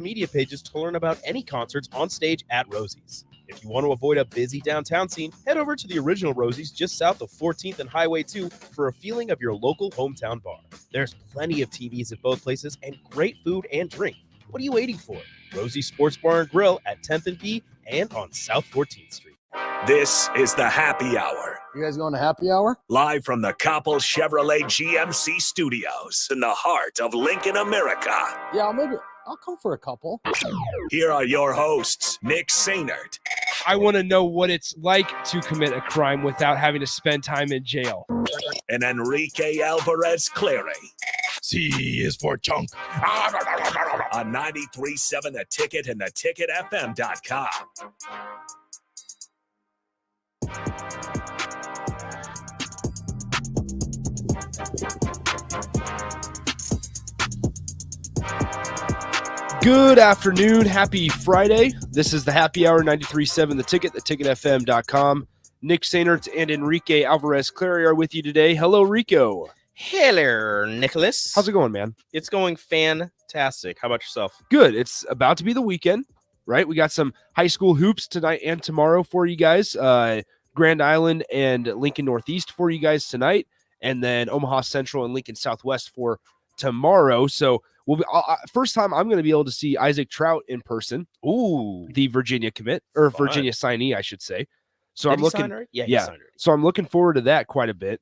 media pages to learn about any concerts on stage at Rosie's. If you want to avoid a busy downtown scene, head over to the original Rosie's just south of 14th and Highway 2 for a feeling of your local hometown bar. There's plenty of TVs at both places and great food and drink. What are you waiting for? Rosie's Sports Bar and Grill at 10th and P and on South 14th Street. This is the Happy Hour. You guys going to happy hour? Live from the Coppel Chevrolet GMC studios in the heart of Lincoln, America. Yeah, I'll come for a couple. Here are your hosts, Nick Sainert. I want to know what it's like to commit a crime without having to spend time in jail. And Enrique Alvarez Clary. C is for chunk. On 93.7 The Ticket and theticketfm.com. Good afternoon. Happy Friday. This is the Happy Hour 93.7 The Ticket, theticketfm.com. Nick Sainert and Enrique Alvarez Clary are with you today. Hello, Rico. Hello, Nicholas. How's it going, man? It's going fantastic. How about yourself? Good. It's about to be the weekend, right? We got some high school hoops tonight and tomorrow for you guys. Grand Island and Lincoln Northeast for you guys tonight, and then Omaha Central and Lincoln Southwest for tomorrow. So we'll be first time I'm going to be able to see Isaac Trout in person. Ooh, the Virginia commit or fun. Virginia signee, I should say. So Did I'm he looking. sign already? Yeah, he Yeah. signed already. So I'm looking forward to that quite a bit.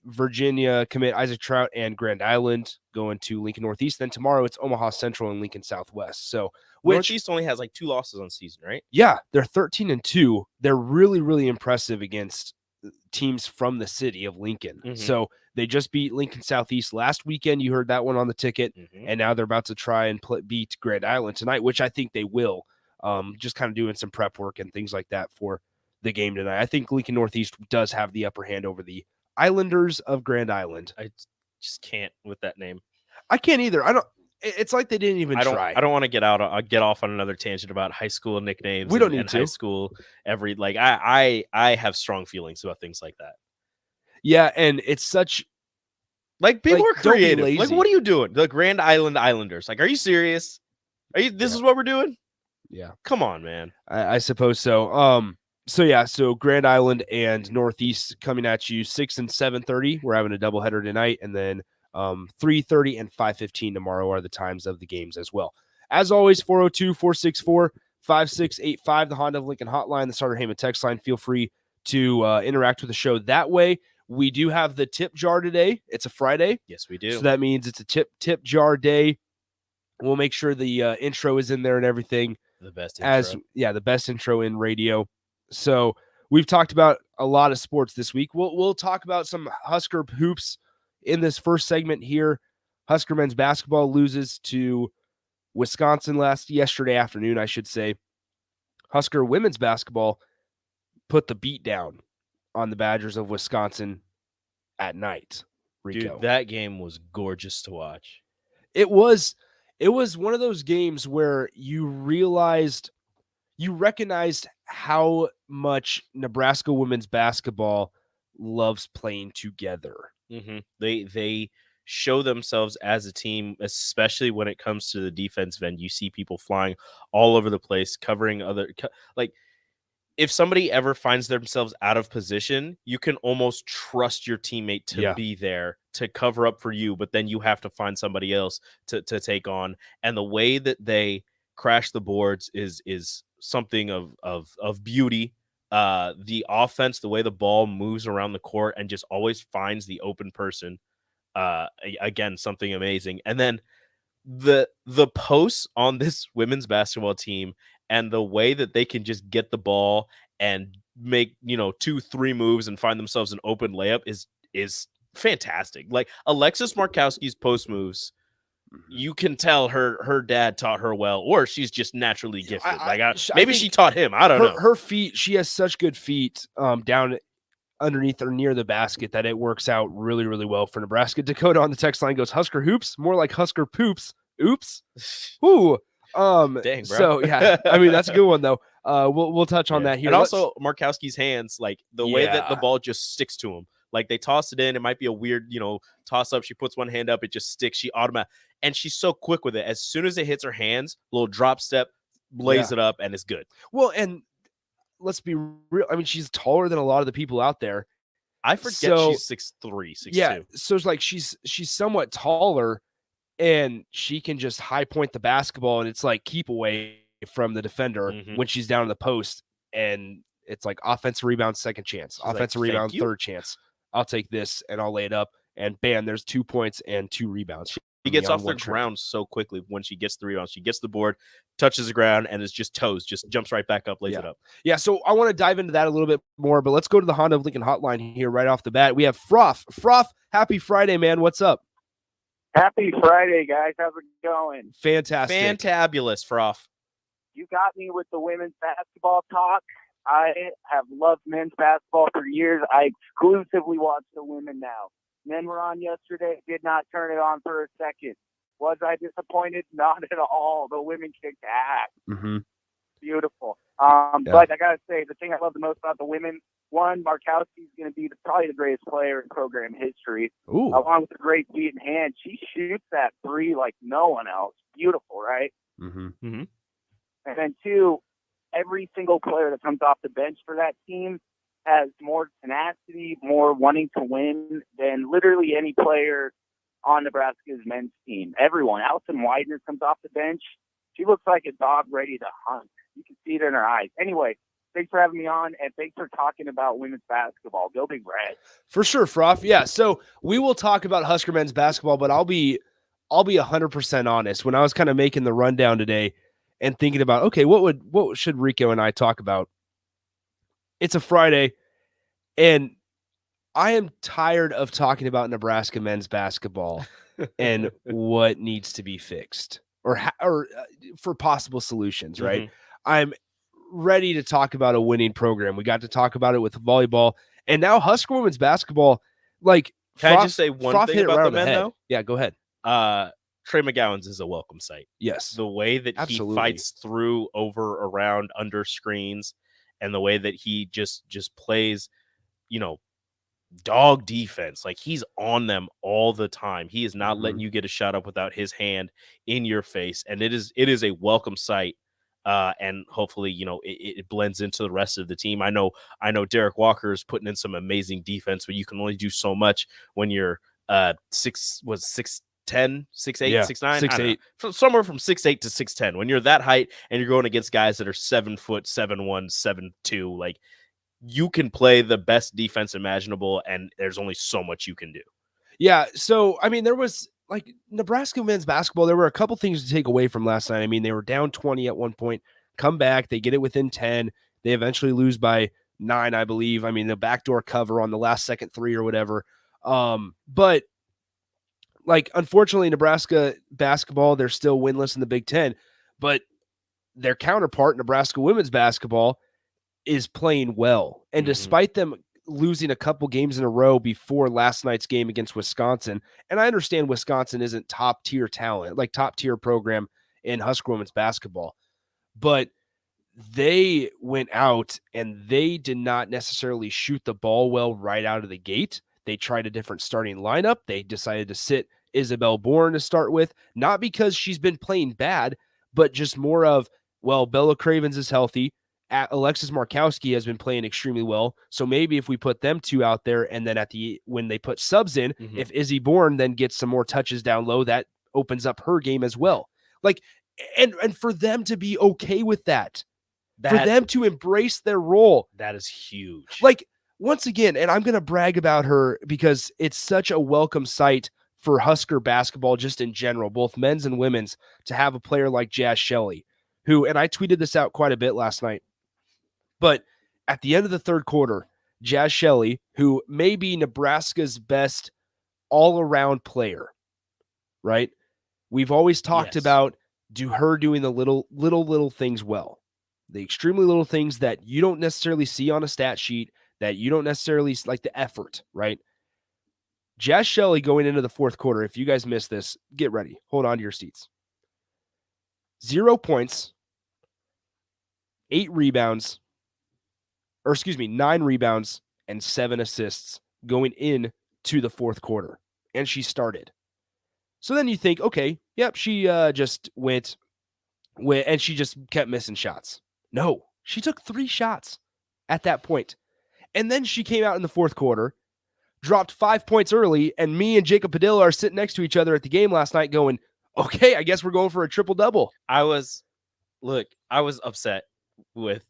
Virginia commit Isaac Trout and Grand Island going to Lincoln Northeast. Then tomorrow it's Omaha Central and Lincoln Southwest. So Northeast only has like 2 losses on season, right? Yeah, they're 13-2. They're really, really impressive against teams from the city of Lincoln. Mhm. So they just beat Lincoln Southeast last weekend. You heard that one on the ticket. And now they're about to try and beat Grand Island tonight, which I think they will. Just kind of doing some prep work and things like that for the game tonight. I think Lincoln Northeast does have the upper hand over the Islanders of Grand Island. I just can't with that name. I can't either. It's like they didn't even try. I don't want to get off on another tangent about high school nicknames. We don't need and to. High school I have strong feelings about things like that. Yeah, and it's such like people are don't be creative. Like, lazy. what are you doing? The Grand Island Islanders. Like, are you serious? This is what we're doing? Yeah. Come on, man. I suppose so. So Grand Island and Northeast coming at you 6 and 7:30. We're having a doubleheader tonight, and then 3:30 and 5:15 tomorrow are the times of the games as well. As always, 402-464-5685, the Honda of Lincoln hotline, the Starter Heyman text line. Feel free to interact with the show that way. We do have the tip jar today. It's a Friday. Yes, we do. So that means it's a tip jar day. We'll make sure the intro is in there and everything. The best intro. The best intro in radio. So we've talked about a lot of sports this week. We'll talk about some Husker hoops in this first segment here. Husker men's basketball loses to Wisconsin yesterday afternoon, I should say. Husker women's basketball put the beat down on the Badgers of Wisconsin at night. Rico. Dude, that game was gorgeous to watch. It was one of those games where you recognized how much Nebraska women's basketball loves playing together. Mm-hmm. They show themselves as a team, especially when it comes to the defensive end. You see people flying all over the place, covering if somebody ever finds themselves out of position, you can almost trust your teammate to be there to cover up for you, but then you have to find somebody else to take on. And the way that they crash the boards is something of beauty. The offense, the way the ball moves around the court and just always finds the open person. Again, something amazing. And then the posts on this women's basketball team and the way that they can just get the ball and make 2-3 moves and find themselves an open layup is fantastic. Like Alexis Markowski's post moves, you can tell her dad taught her well, or she's just naturally gifted. Maybe she taught him. I don't know. Her feet, she has such good feet down underneath or near the basket that it works out really, really well for Nebraska. Dakota on the text line goes, Husker hoops, more like Husker poops. Oops. Ooh. Dang, bro. So yeah, I mean that's a good one though. We'll touch on that here. And also Markowski's hands, like the way that the ball just sticks to him. Like they toss it in, it might be a weird, toss up. She puts one hand up, it just sticks. She automatic, and she's so quick with it. As soon as it hits her hands, little drop step, lays it up, and it's good. Well, and let's be real. I mean, she's taller than a lot of the people out there. I forget she's 6'3", 6'2". Yeah, so it's like she's somewhat taller, and she can just high point the basketball, and it's like keep away from the defender when she's down in the post, and it's like offensive rebound, second chance, offensive rebound, third chance. I'll take this and I'll lay it up, and bam, there's 2 points and 2 rebounds. She gets off the ground so quickly when she gets the rebound. She gets the board, touches the ground, and is just toes, just jumps right back up, lays it up. Yeah, so I want to dive into that a little bit more, but let's go to the Honda of Lincoln hotline here right off the bat. We have Froth. Froth, happy Friday, man. What's up? Happy Friday, guys. How's it going? Fantastic. Fantabulous, Froth. You got me with the women's basketball talk. I have loved men's basketball for years. I exclusively watch the women now. Men were on yesterday, did not turn it on for a second. Was I disappointed? Not at all. The women kicked ass. Mm-hmm. Beautiful. But I got to say, the thing I love the most about the women, one, Markowski's going to be probably the greatest player in program history. Ooh. Along with a great feet and hand. She shoots that three like no one else. Beautiful, right? Mm-hmm. Mm-hmm. And then two, every single player that comes off the bench for that team has more tenacity, more wanting to win than literally any player on Nebraska's men's team. Everyone. Allison Widener comes off the bench. She looks like a dog ready to hunt. You can see it in her eyes. Anyway, thanks for having me on, and thanks for talking about women's basketball. Go Big Red. For sure, Froth. Yeah, so we will talk about Husker men's basketball, but I'll be 100% honest. When I was kind of making the rundown today and thinking about, okay, what should Rico and I talk about? It's a Friday, and I am tired of talking about Nebraska men's basketball and what needs to be fixed or for possible solutions, right? Mm-hmm. I'm ready to talk about a winning program. We got to talk about it with volleyball, and now Husker women's basketball. Like, can I just say one thing about the men, though? Yeah, go ahead. Trey McGowan's is a welcome sight. Yes. The way that he fights through, over, around, under screens, and the way that he just plays, dog defense. Like, he's on them all the time. He is not letting you get a shot up without his hand in your face. And it is a welcome sight. And hopefully, it blends into the rest of the team. I know Derek Walker is putting in some amazing defense, but you can only do so much when you're 6'10", 6'8", 6'9", 6'8", somewhere from 6'8" to 6'10". When you're that height and you're going against guys that are 7 foot, 7'1", 7'2", like, you can play the best defense imaginable, and there's only so much you can do. Yeah. So, I mean, there was like Nebraska men's basketball. There were a couple things to take away from last night. I mean, they were down 20 at one point, come back, they get it within 10. They eventually lose by 9, I believe. I mean, the backdoor cover on the last second three or whatever. But like, unfortunately, Nebraska basketball, they're still winless in the Big Ten, but their counterpart, Nebraska women's basketball, is playing well. And despite them losing a couple games in a row before last night's game against Wisconsin, and I understand Wisconsin isn't top tier talent, like top tier program in Husker women's basketball, but they went out and they did not necessarily shoot the ball well right out of the gate. They tried a different starting lineup. They decided to sit Isabel Bourne to start with, not because she's been playing bad, but just more of, well, Bella Cravens is healthy. Alexis Markowski has been playing extremely well. So maybe if we put them two out there, and then when they put subs in, if Izzy Bourne then gets some more touches down low, that opens up her game as well. Like, and for them to be okay with that, for them to embrace their role, that is huge. Like, once again, and I'm going to brag about her because it's such a welcome sight for Husker basketball just in general, both men's and women's, to have a player like Jaz Shelley, who, and I tweeted this out quite a bit last night, but at the end of the third quarter, Jaz Shelley, who may be Nebraska's best all-around player, right? We've always talked about her doing the little things well, the extremely little things that you don't necessarily see on a stat sheet, that you don't necessarily like the effort, right? Jaz Shelley going into the fourth quarter, if you guys missed this, get ready. Hold on to your seats. 0 points, 9 rebounds, and 7 assists going in to the fourth quarter, and she started. So then you think, okay, yep, she just went, and she just kept missing shots. No, she took 3 shots at that point. And then she came out in the fourth quarter, dropped 5 points early, and me and Jacob Padilla are sitting next to each other at the game last night going, okay, I guess we're going for a triple-double. I was upset with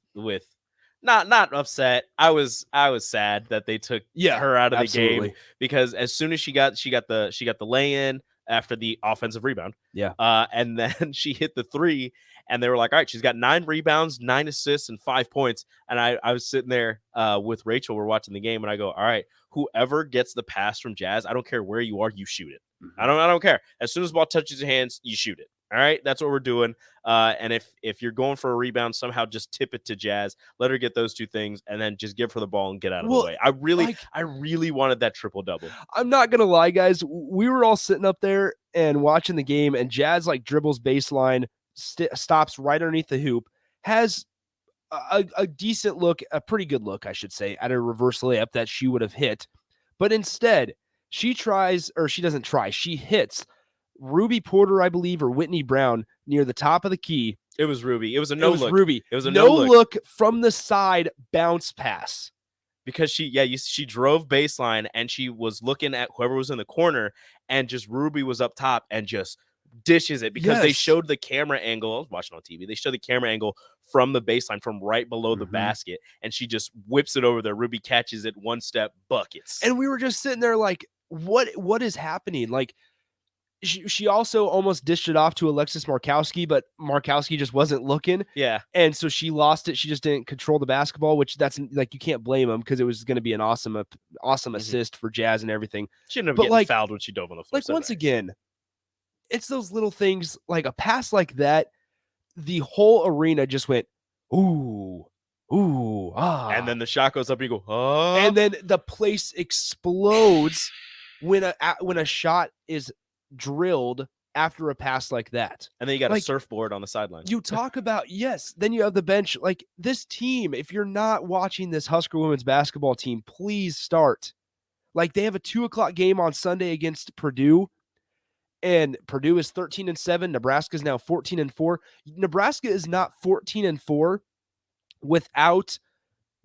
not upset. I was sad that they took her out of the game, because as soon as she got the lay-in after the offensive rebound. Yeah. And then she hit the 3, and they were like, all right, she's got 9 rebounds, 9 assists, and 5 points. And I was sitting there with Rachel. We're watching the game, and I go, all right, whoever gets the pass from Jazz, I don't care where you are, you shoot it. Mm-hmm. I don't care. As soon as the ball touches your hands, you shoot it. All right, that's what we're doing. And if you're going for a rebound, somehow just tip it to Jazz, let her get those 2 things, and then just give her the ball and get out of the way. I really wanted that triple-double. I'm not gonna lie, guys. We were all sitting up there and watching the game, and Jazz dribbles baseline, stops right underneath the hoop, has a decent look, a pretty good look, I should say, at a reverse layup that she would have hit, but instead she hits Ruby Porter, I believe, or Whitney Brown near the top of the key. It was Ruby. It was a no look. Ruby. It was a no look from the side bounce pass. Because she drove baseline, and she was looking at whoever was in the corner, and just Ruby was up top and just dishes it, because they showed the camera angle. I was watching on TV. They showed the camera angle from the baseline, from right below the basket, and she just whips it over there. Ruby catches it, 1 step, buckets. And we were just sitting there like, what is happening? Like, she also almost dished it off to Alexis Markowski, but Markowski just wasn't looking. Yeah. And so she lost it. She just didn't control the basketball, which that's like, you can't blame him, because it was going to be an awesome assist for Jazz and everything. She ended up getting fouled when she dove on the floor. Like, once again, it's those little things, like a pass like that, the whole arena just went, ooh, ah. And then the shot goes up, and you go, oh. And then the place explodes when a shot is drilled after a pass like that. And then you got a surfboard on the sideline. You talk about, then you have the bench. Like, this team, if you're not watching this Husker women's basketball team, please start. Like, they have a 2:00 game on Sunday against Purdue, and Purdue is 13-7. Nebraska is now 14-4. Nebraska is not 14-4 without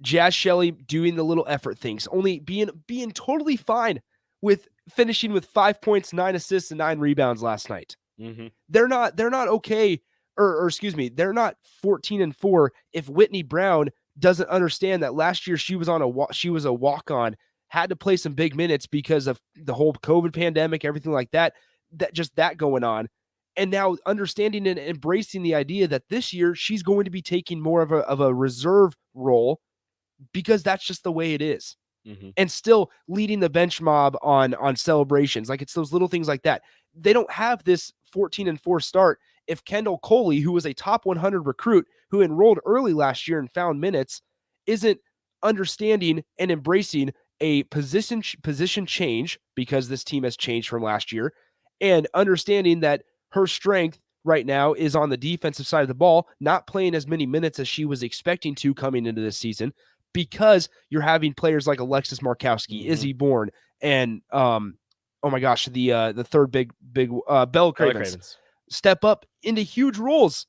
Jazz Shelley doing the little effort things, only being totally fine with finishing with 5 points, 9 assists, and 9 rebounds last night. Mm-hmm. They're not okay, or excuse me, they're not 14-4 if Whitney Brown doesn't understand that last year she was a walk-on, had to play some big minutes because of the whole COVID pandemic, everything like that going on. And now understanding and embracing the idea that this year she's going to be taking more of a reserve role, because that's just the way it is. Mm-hmm. And still leading the bench mob on celebrations. Like, it's those little things like that. They don't have this 14-4 start if Kendall Coley, who was a top 100 recruit who enrolled early last year and found minutes, isn't understanding and embracing a position change, because this team has changed from last year, and understanding that her strength right now is on the defensive side of the ball, not playing as many minutes as she was expecting to coming into this season, because you're having players like Alexis Markowski, Izzy Bourne, and oh my gosh, the third big Bella Cravens step up into huge roles.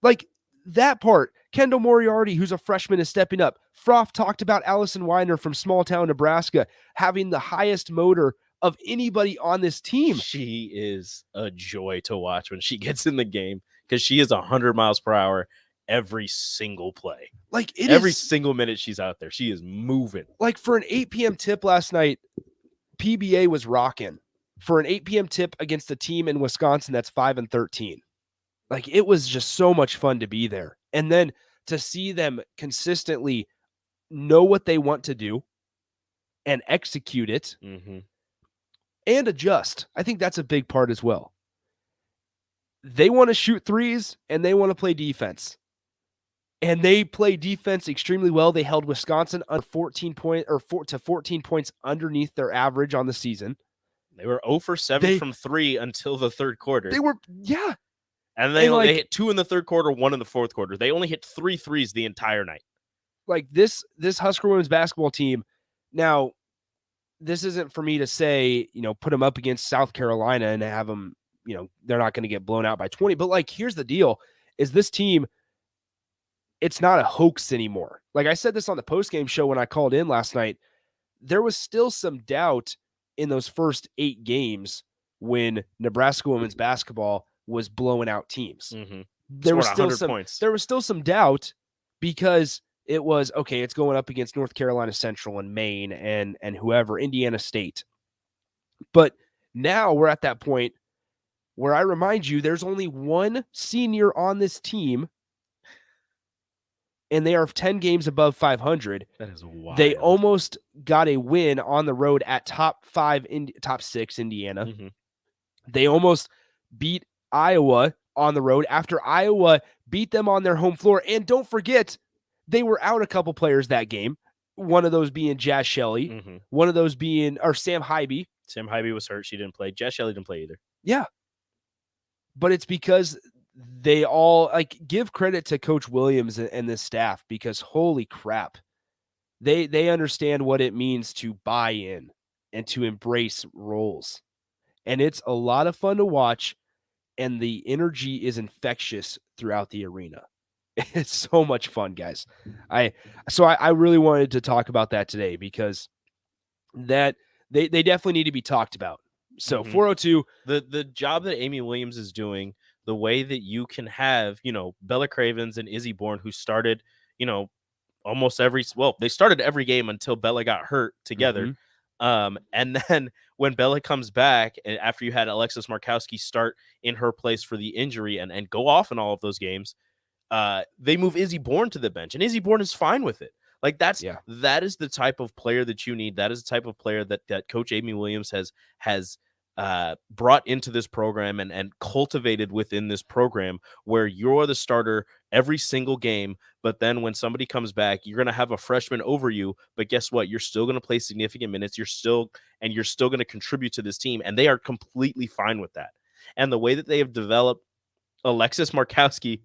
Like, that part, Kendall Moriarty, who's a freshman, is stepping up. Froth talked about Allison Weiner from small town Nebraska having the highest motor of anybody on this team. She is a joy to watch when she gets in the game, because she is 100 miles per hour every single play. Like, every single minute she's out there, she is moving. Like, for an 8 p.m. tip last night, PBA was rocking. For an 8 p.m. tip against a team in Wisconsin that's 5-13. Like, it was just so much fun to be there. And then to see them consistently know what they want to do and execute it and adjust. I think that's a big part as well. They want to shoot threes and they want to play defense. And they play defense extremely well. They held Wisconsin on 14 points underneath their average on the season. They were 0 for 7 from 3 until the third quarter. They were, And they hit 2 in the third quarter, 1 in the fourth quarter. They only hit 3 threes the entire night. Like, this Husker women's basketball team. Now, this isn't for me to say, put them up against South Carolina and have them, they're not going to get blown out by 20. But like, here's the deal: is this team? It's not a hoax anymore. Like I said this on the postgame show when I called in last night, there was still some doubt in those first 8 games when Nebraska women's basketball was blowing out teams. Mm-hmm. There was still points. There was still some doubt because it was okay. It's going up against North Carolina Central and Maine and whoever, Indiana State. But now we're at that point where I remind you, there's only one senior on this team, and they are 10 games above 500. That is wild. They almost got a win on the road at top 6 Indiana. Mm-hmm. They almost beat Iowa on the road after Iowa beat them on their home floor. And don't forget, they were out a couple players that game. One of those being Jazz Shelley. Mm-hmm. One of those being Sam Hybe. Sam Hybe was hurt. She didn't play. Jazz Shelley didn't play either. Yeah. But it's because they all give credit to Coach Williams and this staff, because holy crap, they understand what it means to buy in and to embrace roles. And it's a lot of fun to watch, and the energy is infectious throughout the arena. It's so much fun, guys. I really wanted to talk about that today, because that they definitely need to be talked about. So 402, the job that Amy Williams is doing, the way that you can have, Bella Cravens and Izzy Bourne, who started, almost they started every game until Bella got hurt together. And then when Bella comes back, and after you had Alexis Markowski start in her place for the injury and go off in all of those games, they move Izzy Bourne to the bench, and Izzy Bourne is fine with it. Like that is the type of player that you need. That is the type of player that Coach Amy Williams has brought into this program and cultivated within this program, where you're the starter every single game. But then when somebody comes back, you're going to have a freshman over you. But guess what? You're still going to play significant minutes. You're still going to contribute to this team. And they are completely fine with that. And the way that they have developed Alexis Markowski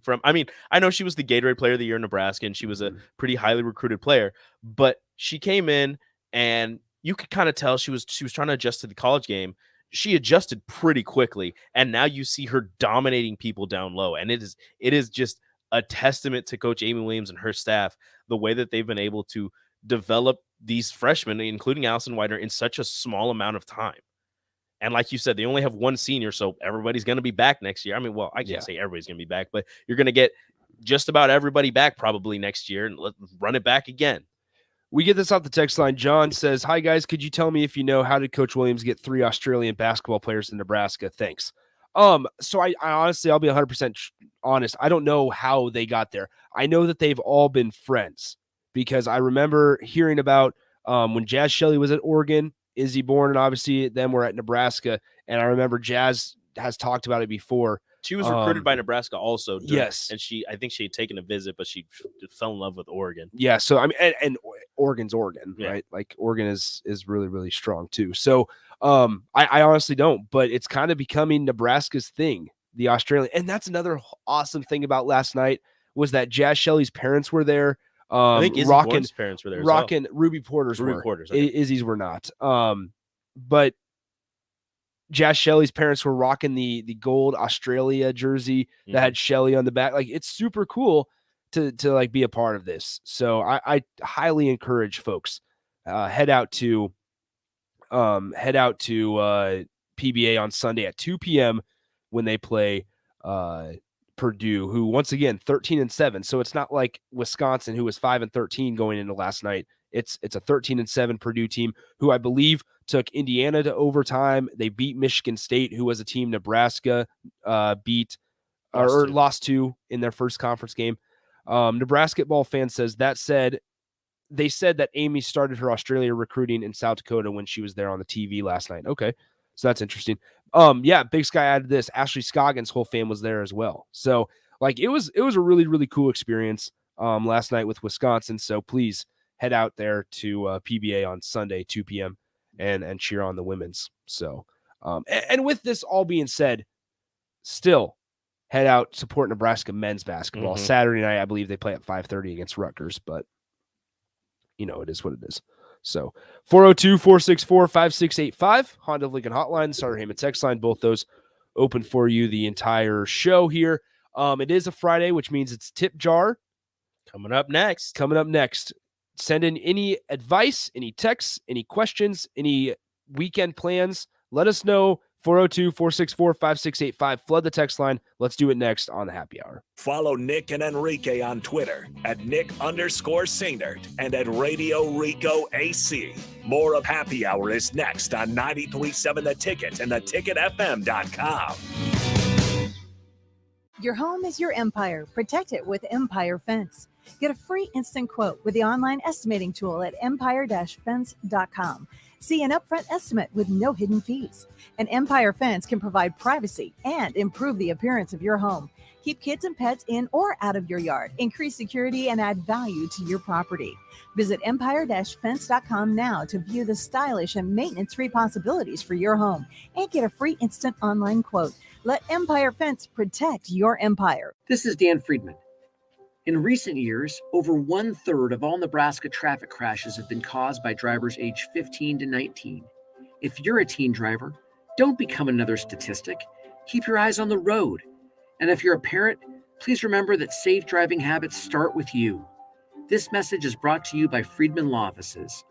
I know she was the Gatorade Player of the Year in Nebraska, and she was a pretty highly recruited player, but she came in and you could kind of tell she was trying to adjust to the college game. She adjusted pretty quickly, and now you see her dominating people down low. And it is just a testament to Coach Amy Williams and her staff, the way that they've been able to develop these freshmen, including Allison Widener, in such a small amount of time. And like you said, they only have one senior, so everybody's going to be back next year. I can't say everybody's going to be back, but you're going to get just about everybody back probably next year, and let's run it back again. We get this off the text line. John says, "Hi, guys. Could you tell me if you know how did Coach Williams get 3 Australian basketball players in Nebraska? Thanks." So I honestly, I'll be 100% honest. I don't know how they got there. I know that they've all been friends, because I remember hearing about when Jazz Shelley was at Oregon, Izzy Bourne, and obviously them were at Nebraska. And I remember Jazz has talked about it before. She was recruited by Nebraska also. Yes. And I think she had taken a visit, but she fell in love with Oregon. Yeah. So, and Oregon's Oregon, right? Like Oregon is really, really strong too. So I honestly don't, but it's kind of becoming Nebraska's thing, the Australian. And that's another awesome thing about last night, was that Jazz Shelley's parents were there. I think Izzy Bourne's parents were there. Ruby Porter's were. Okay. Izzy's were not. But Jazz Shelley's parents were rocking the gold Australia jersey that had Shelley on the back. Like, it's super cool to like be a part of this. So I highly encourage folks head out to PBA on Sunday at 2 p.m. when they play Purdue, who once again 13-7. So it's not like Wisconsin, who was 5-13 going into last night. It's a 13-7 Purdue team who I believe took Indiana to overtime. They beat Michigan State, who was a team Nebraska lost to in their first conference game. Nebraska ball fan says they said that Amy started her Australia recruiting in South Dakota when she was there on the TV last night. Okay, so that's interesting. Big Sky added this. Ashley Scoggins' whole fam was there as well. So like it was a really, really cool experience last night with Wisconsin. So please head out there to PBA on Sunday, 2 p.m. and cheer on the women's. So and with this all being said, still head out, support Nebraska men's basketball. Saturday night, I believe they play at 5:30 against Rutgers, but it is what it is. So 402-464-5685, Honda of Lincoln hotline, Sutter Heyman text line, both those open for you the entire show here. It is a Friday, which means it's tip jar. Coming up next. Send in any advice, any texts, any questions, any weekend plans. Let us know. 402-464-5685. Flood the text line. Let's do it next on the Happy Hour. Follow Nick and Enrique on Twitter at Nick_Sainert and at Radio Rico AC. More of Happy Hour is next on 93.7 The Ticket and theticketfm.com. Your home is your empire. Protect it with Empire Fence. Get a free instant quote with the online estimating tool at empire-fence.com. See an upfront estimate with no hidden fees. An Empire Fence can provide privacy and improve the appearance of your home. Keep kids and pets in or out of your yard. Increase security and add value to your property. Visit empire-fence.com now to view the stylish and maintenance-free possibilities for your home and get a free instant online quote. Let Empire Fence protect your empire. This is Dan Friedman. In recent years, over 1/3 of all Nebraska traffic crashes have been caused by drivers aged 15 to 19. If you're a teen driver, don't become another statistic. Keep your eyes on the road. And if you're a parent, please remember that safe driving habits start with you. This message is brought to you by Friedman Law Offices.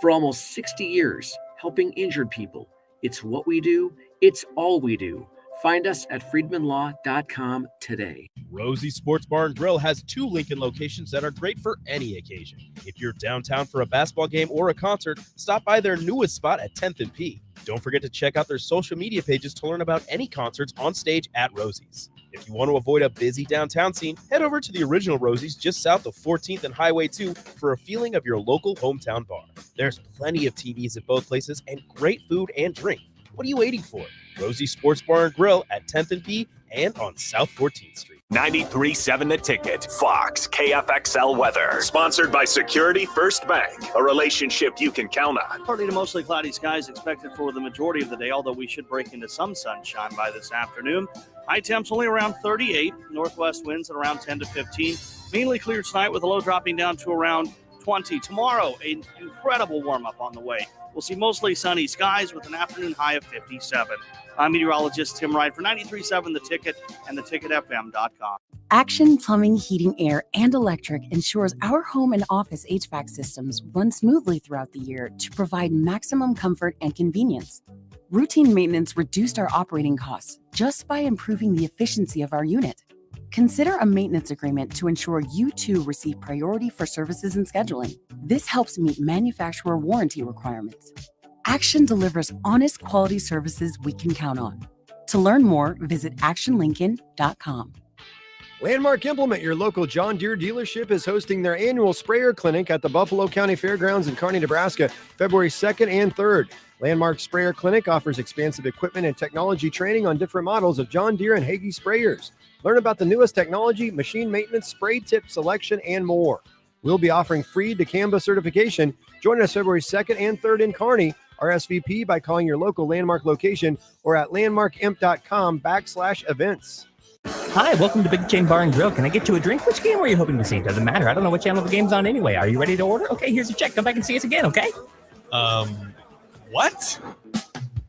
For almost 60 years, helping injured people. It's what we do. It's all we do. Find us at friedmanlaw.com today. Rosie Sports Bar and Grill has 2 Lincoln locations that are great for any occasion. If you're downtown for a basketball game or a concert, stop by their newest spot at 10th and P. Don't forget to check out their social media pages to learn about any concerts on stage at Rosie's. If you want to avoid a busy downtown scene, head over to the original Rosie's just south of 14th and Highway 2 for a feeling of your local hometown bar. There's plenty of TVs at both places and great food and drink. What are you waiting for? Rosie Sports Bar and Grill at 10th and P and on South 14th Street. 93.7 The Ticket. Fox KFXL weather. Sponsored by Security First Bank. A relationship you can count on. Partly to mostly cloudy skies expected for the majority of the day, although we should break into some sunshine by this afternoon. High temps only around 38. Northwest winds at around 10 to 15. Mainly clear tonight with a low dropping down to around 20. Tomorrow, an incredible warm-up on the way. We'll see mostly sunny skies with an afternoon high of 57. I'm meteorologist Tim Wright for 93.7 The Ticket and theticketfm.com. Action Plumbing, Heating, Air, and Electric ensures our home and office HVAC systems run smoothly throughout the year to provide maximum comfort and convenience. Routine maintenance reduced our operating costs just by improving the efficiency of our unit. Consider a maintenance agreement to ensure you too receive priority for services and scheduling. This helps meet manufacturer warranty requirements. Action delivers honest quality services we can count on. To learn more, visit actionlincoln.com. Landmark Implement, your local John Deere dealership, is hosting their annual sprayer clinic at the Buffalo County Fairgrounds in Kearney, Nebraska, February 2nd and 3rd. Landmark Sprayer Clinic offers expansive equipment and technology training on different models of John Deere and Hagie sprayers. Learn about the newest technology, machine maintenance, spray tip selection, and more. We'll be offering free dicamba certification. Join us February 2nd and 3rd in Kearney. RSVP by calling your local Landmark location or at landmarkimp.com/events. Hi, welcome to Big Chain Bar and Grill. Can I get you a drink? Which game were you hoping to see? Doesn't matter. I don't know what channel the game's on anyway. Are you ready to order? Okay, here's your check. Come back and see us again, okay? What?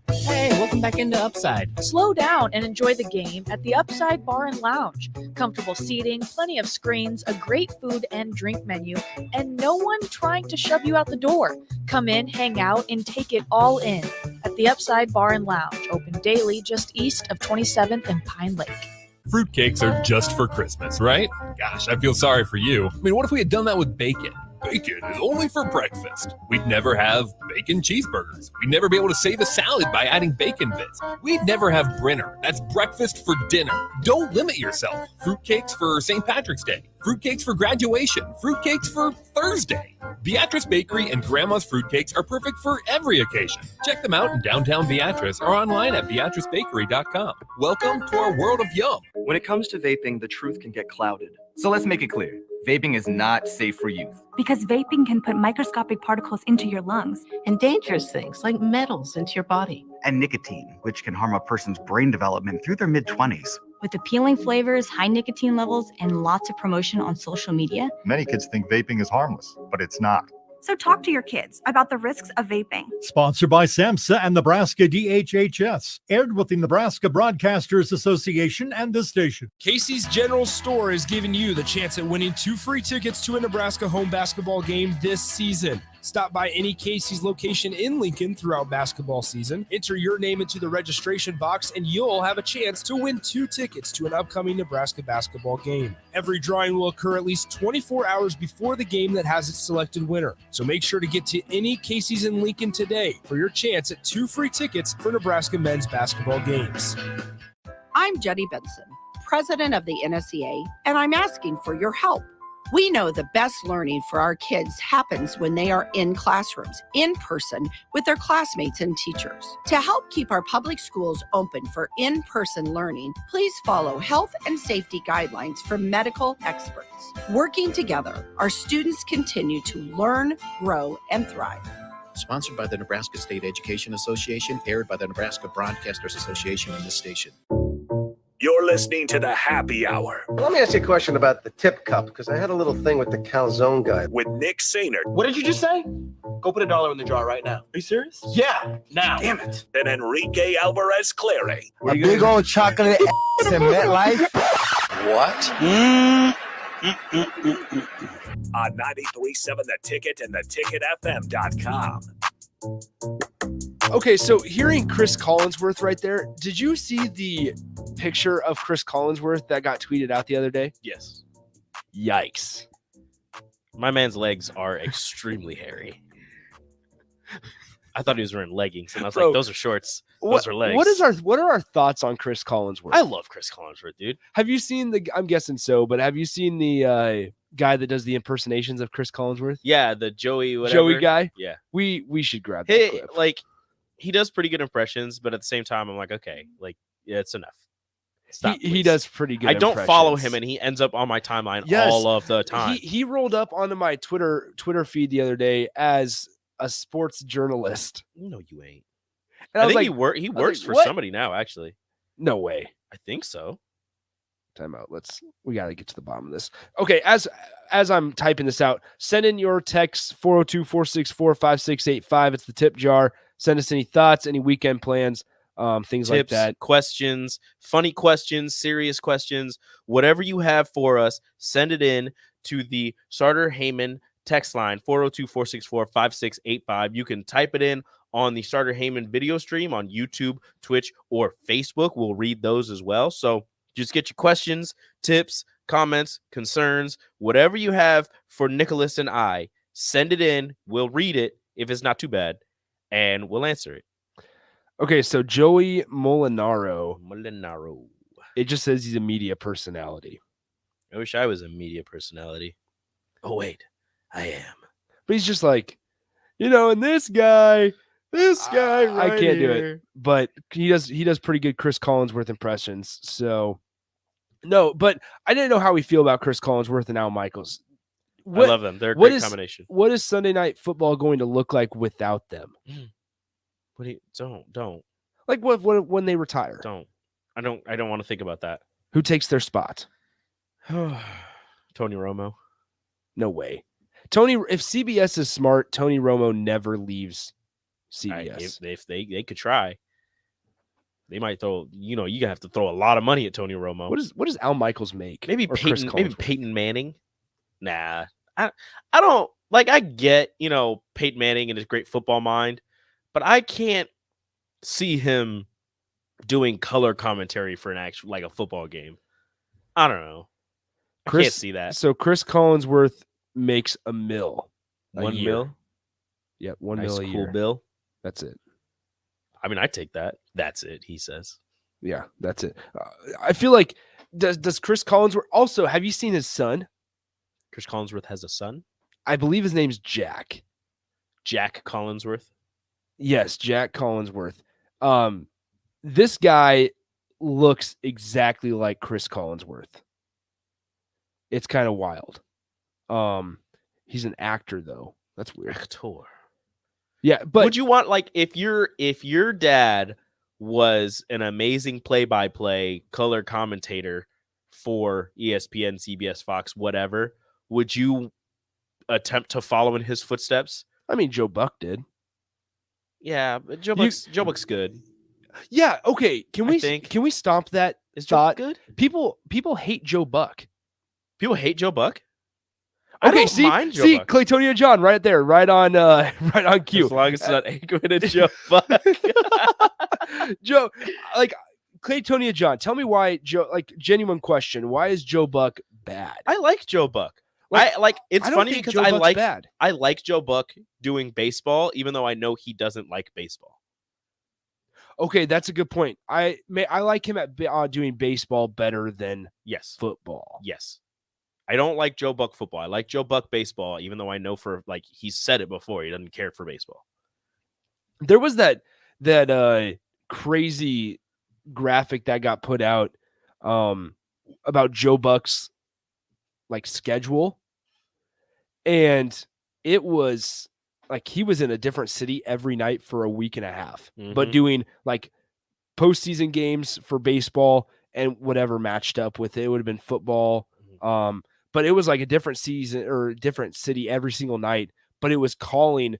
Hey, welcome back into Upside. Slow down and enjoy the game at the Upside Bar and Lounge. Comfortable seating, plenty of screens, a great food and drink menu, and no one trying to shove you out the door. Come in, hang out, and take it all in at the Upside Bar and Lounge, open daily just east of 27th and Pine Lake. Fruitcakes are just for Christmas, right? Gosh, I feel sorry for you. I mean, what if we had done that with bacon? Bacon is only for breakfast. We'd never have bacon cheeseburgers. We'd never be able to save a salad by adding bacon bits. We'd never have Brinner. That's breakfast for dinner. Don't limit yourself. Fruitcakes for St. Patrick's Day. Fruitcakes for graduation. Fruitcakes for Thursday. Beatrice Bakery and Grandma's Fruitcakes are perfect for every occasion. Check them out in downtown Beatrice or online at beatricebakery.com. Welcome to our world of yum. When it comes to vaping, the truth can get clouded. So let's make it clear. Vaping is not safe for youth. Because vaping can put microscopic particles into your lungs. And dangerous things like metals into your body. And nicotine, which can harm a person's brain development through their mid-20s. With appealing flavors, high nicotine levels, and lots of promotion on social media. Many kids think vaping is harmless, but it's not. So talk to your kids about the risks of vaping. Sponsored by SAMHSA and Nebraska DHHS. Aired with the Nebraska Broadcasters Association and this station. Casey's General Store is giving you the chance at winning 2 free tickets to a Nebraska home basketball game this season. Stop by any Casey's location in Lincoln throughout basketball season. Enter your name into the registration box, and you'll have a chance to win 2 tickets to an upcoming Nebraska basketball game. Every drawing will occur at least 24 hours before the game that has its selected winner. So make sure to get to any Casey's in Lincoln today for your chance at 2 free tickets for Nebraska men's basketball games. I'm Jenny Benson, president of the NSEA, and I'm asking for your help. We know the best learning for our kids happens when they are in classrooms, in person, with their classmates and teachers. To help keep our public schools open for in-person learning, please follow health and safety guidelines from medical experts. Working together, our students continue to learn, grow, and thrive. Sponsored by the Nebraska State Education Association, aired by the Nebraska Broadcasters Association in this station. You're listening to the Happy Hour Let me ask you a question about the tip cup, because I had a little thing with the calzone guy. with Nick Sainert. What did you just say? Go put $1 in the jar right now. Are you serious? Yeah, now. Damn it. And Enrique Alvarez Clary. A big old chocolate ass in MetLife? On 93.7 The Ticket and theticketfm.com. Okay, so hearing Chris Collinsworth right there, did you see the picture of Chris Collinsworth that got tweeted out the other day? Yes. Yikes. My man's legs are extremely hairy. I thought he was wearing leggings, and I was Bro, like, those are shorts. Those are legs. What are our thoughts on Chris Collinsworth? I love Chris Collinsworth, dude. Have you seen I'm guessing so, but have you seen the guy that does the impersonations of Chris Collinsworth? Yeah, the Joey whatever. Joey guy? Yeah. We should grab that Hey, clip. like, he does pretty good impressions, but at the same time, I'm like, okay, like, yeah, it's enough. Stop, He please. does pretty good I don't follow impressions. him, and he ends up on my timeline Yes. all of the time. He rolled up onto my Twitter feed the other day as a sports journalist. No, you ain't. And I was think like, he I was works like, for what? somebody now, actually. No way. I think so. Time out. We got to get to the bottom of this. Okay, as I'm typing this out, send in your text 402-464-5685. It's the tip jar. Send us any thoughts, any weekend plans, things like Tips, that. questions, funny questions, serious questions, whatever you have for us, send it in to the Starter Heyman text line 402-464-5685. You can type it in on the Starter Heyman video stream on YouTube, Twitch, or Facebook. We'll read those as well. So just get your questions, tips, comments, concerns, whatever you have for Nicholas and I, send it in. We'll read it if it's not too bad, and we'll answer it. Okay, so Joey Molinaro. Molinaro. It just says he's a media personality. I wish I was a media personality. Oh, wait, I am. But he's just like, and this guy right I can't do it. But he does pretty good Chris Collinsworth impressions. So no, but I didn't know how we feel about Chris Collinsworth and Al Michaels. I love them. They're a great combination. What is Sunday Night Football going to look like without them? What do you, don't like what when they retire? Don't. I don't want to think about that. Who takes their spot? Tony Romo. No way. If CBS is smart, Tony Romo never leaves CBS. If they could try, they might throw. You have to throw a lot of money at Tony Romo. What does Al Michaels make? Maybe Or Chris Peyton. Maybe Collinsworth? Peyton Manning. Nah, I don't like. I get Peyton Manning and his great football mind, but I can't see him doing color commentary for an actual a football game. I don't know. I can't see that. So Chris Collinsworth makes $1 million. $1 million? Yep, $1 Nice, million a cool year. bill. That's it. I mean, I take that. That's it. He says. Yeah, that's it. I feel like does Chris Collinsworth also? Have you seen his son? Chris Collinsworth has a son. I believe his name's Jack. Jack Collinsworth. Yes, Jack Collinsworth. This guy looks exactly like Chris Collinsworth. It's kind of wild. He's an actor though. That's weird. Actor. Yeah, but would you want if your dad was an amazing play-by-play color commentator for ESPN, CBS, Fox, whatever, would you attempt to follow in his footsteps. I mean, Joe Buck did. Yeah, but Joe Buck's good. Yeah. Okay. Can we stop that? Is Joe thought? good? People hate Joe Buck. People hate Joe Buck. Okay, I don't mind Joe Buck. Claytonia John right there, right on cue. As long as it's not Aikman and Joe Buck. Joe, like Claytonia John, tell me why Joe. Like genuine question, why is Joe Buck bad? I like Joe Buck. It's I don't funny think because Joe I Buck's bad. like Joe Buck doing baseball, even though I know he doesn't like baseball. Okay, that's a good point. I like him at doing baseball better than football. Yes. I don't like Joe Buck football. I like Joe Buck baseball, even though I know he's said it before. He doesn't care for baseball. There was that crazy graphic that got put out about Joe Buck's schedule, and it was like he was in a different city every night for a week and a half, but doing postseason games for baseball and whatever matched up with it. It would have been football. But it was like a different season or different city every single night, but it was calling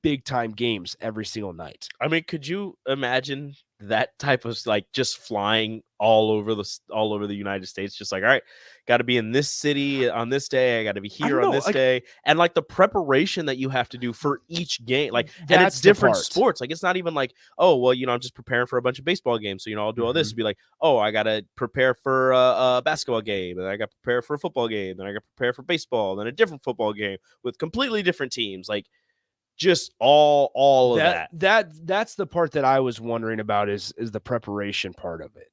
big time games every single night. I mean, could you imagine that type of just flying all over the United States? Just all right, got to be in this city on this day. I got to be here on this day. And the preparation that you have to do for each game, and it's different sports. It's not even oh, well, I'm just preparing for a bunch of baseball games. So, I'll do all this. It'd be oh, I got to prepare for a basketball game, and I got to prepare for a football game, and I got to prepare for baseball, then a different football game with completely different teams. Just all of that. That's the part that I was wondering about is the preparation part of it.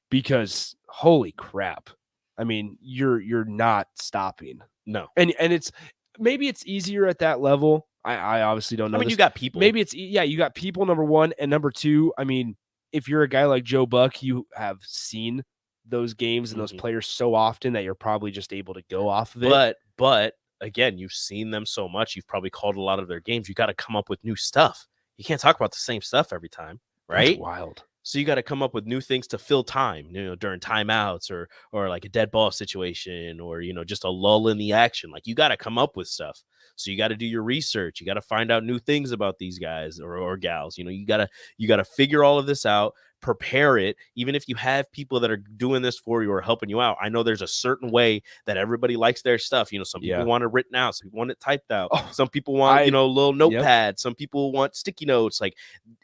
Because holy crap. I mean, you're not stopping. No. And it's maybe it's easier at that level. I obviously don't know. I mean, you got people. Maybe you got people, number one, and number two, I mean, if you're a guy like Joe Buck, you have seen those games and those players so often that you're probably just able to go off of it. But again, you've seen them so much. You've probably called a lot of their games. You got to come up with new stuff. You can't talk about the same stuff every time, right? That's wild. So you got to come up with new things to fill time, during timeouts or a dead ball situation or, just a lull in the action. You got to come up with stuff. So you got to do your research. You got to find out new things about these guys or gals. You got to figure all of this out, prepare it. Even if you have people that are doing this for you or helping you out, I know there's a certain way that everybody likes their stuff. Some people want it written out, some people want it typed out, some people want little notepad, some people want sticky notes.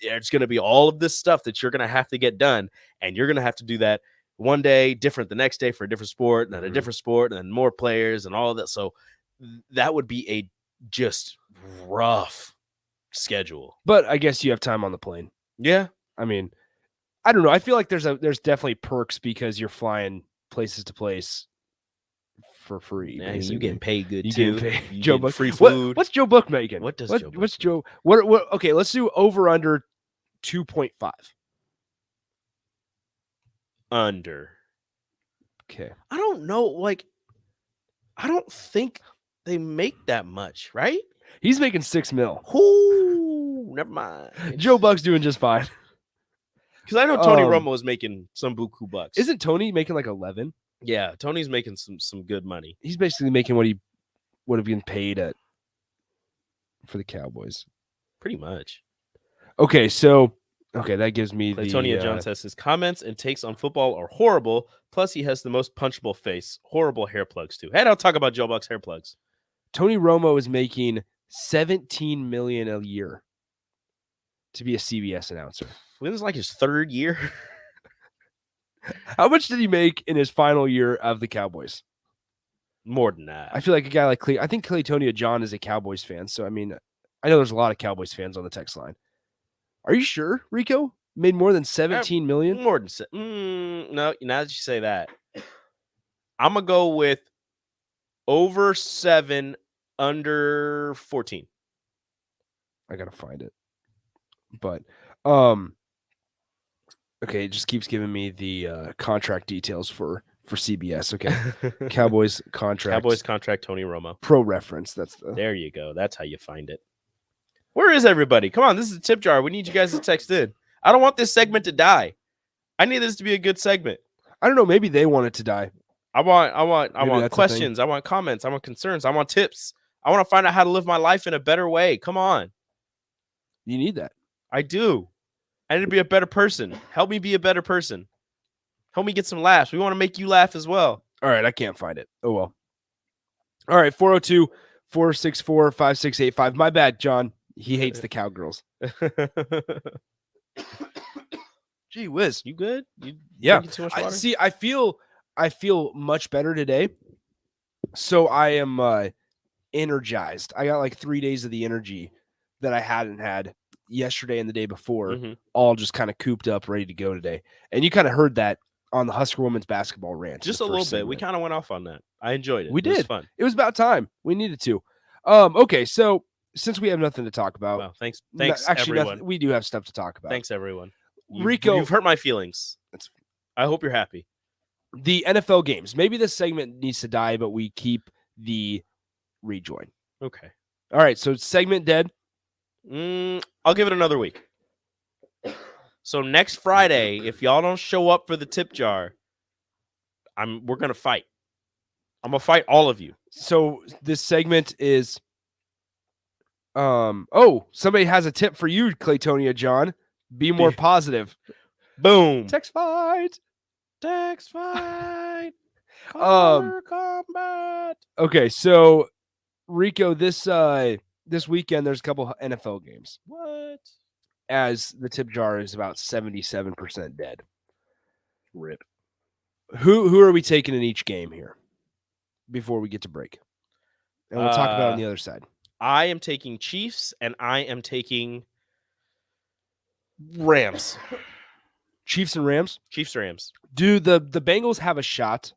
There's going to be all of this stuff that you're going to have to get done, and you're going to have to do that one day different the next day for a different sport, and then a different sport, and then more players and all of that. So that would be a just rough schedule. But I guess you have time on the plane. Yeah. I mean, I don't know. I feel like there's definitely perks because you're flying places to place for free. Yeah, you getting paid good you too. Paid. Joe Buck free food. What's Joe Buck making? What does Joe Buck? What's Joe? What? Okay, let's do over under 2.5. Under. Okay. I don't know. I don't think they make that much, right? He's making $6 million. Ooh, never mind. Joe Buck's doing just fine. Because I know Tony Romo is making some buku bucks. Isn't Tony making 11? Yeah, Tony's making some good money. He's basically making what he would have been paid for the Cowboys. Pretty much. Okay, so that gives me Claytonia John says his comments and takes on football are horrible. Plus, he has the most punchable face. Horrible hair plugs too. Hey, don't talk about Joe Buck's hair plugs. Tony Romo is making $17 million a year to be a CBS announcer. This is his third year. How much did he make in his final year of the Cowboys? More than that. I feel like a guy like I think Claytonia John is a Cowboys fan. So, I mean, I know there's a lot of Cowboys fans on the text line. Are you sure, Rico? Made more than $17 million? More than no, now that you say that, I'm going to go with over 7, under 14. I got to find it. But, okay, it just keeps giving me the contract details for CBS. Okay. Cowboys contract Tony Romo. Pro Reference. There you go. That's how you find it. Where is everybody? Come on, this is a tip jar. We need you guys to text in. I don't want this segment to die. I need this to be a good segment. I don't know. Maybe they want it to die. I want Maybe that's a questions. I want comments. I want concerns. I want tips. I want to find out how to live my life in a better way. Come on. You need that. I do. I need to be a better person. Help me be a better person. Help me get some laughs. We want to make you laugh as well. All right, I can't find it. Oh, well. All right, 402-464-5685. My bad, John. He hates the cowgirls. Gee whiz. You good? Yeah. Drinking too much water? I feel much better today. So I am energized. I got like 3 days of the energy that I hadn't had yesterday and the day before, all just kind of cooped up, ready to go today. And you kind of heard that on the Husker women's basketball rant. Just a little bit. We kind of went off on that. I enjoyed it. We did. It was fun. It was about time. We needed to. Okay, so since we have nothing to talk about, well, thanks actually, everyone. we do have stuff to talk about. Thanks everyone. Rico, you've hurt my feelings. I hope you're happy. The NFL games. Maybe this segment needs to die, but we keep the rejoin. Okay. All right. So segment dead. I'll give it another week. So next Friday, if y'all don't show up for the tip jar, we're gonna fight. I'm gonna fight all of you. So this segment is somebody has a tip for you, Claytonia John. Be more positive. Boom. Text fight. Color combat. Okay, so Rico, this weekend there's a couple NFL games. What? As the tip jar is about 77% dead. Rip. Who are we taking in each game here before we get to break? And we'll talk about it on the other side. I am taking Chiefs and I am taking Rams. Chiefs and Rams? Chiefs, Rams. Do the Bengals have a shot?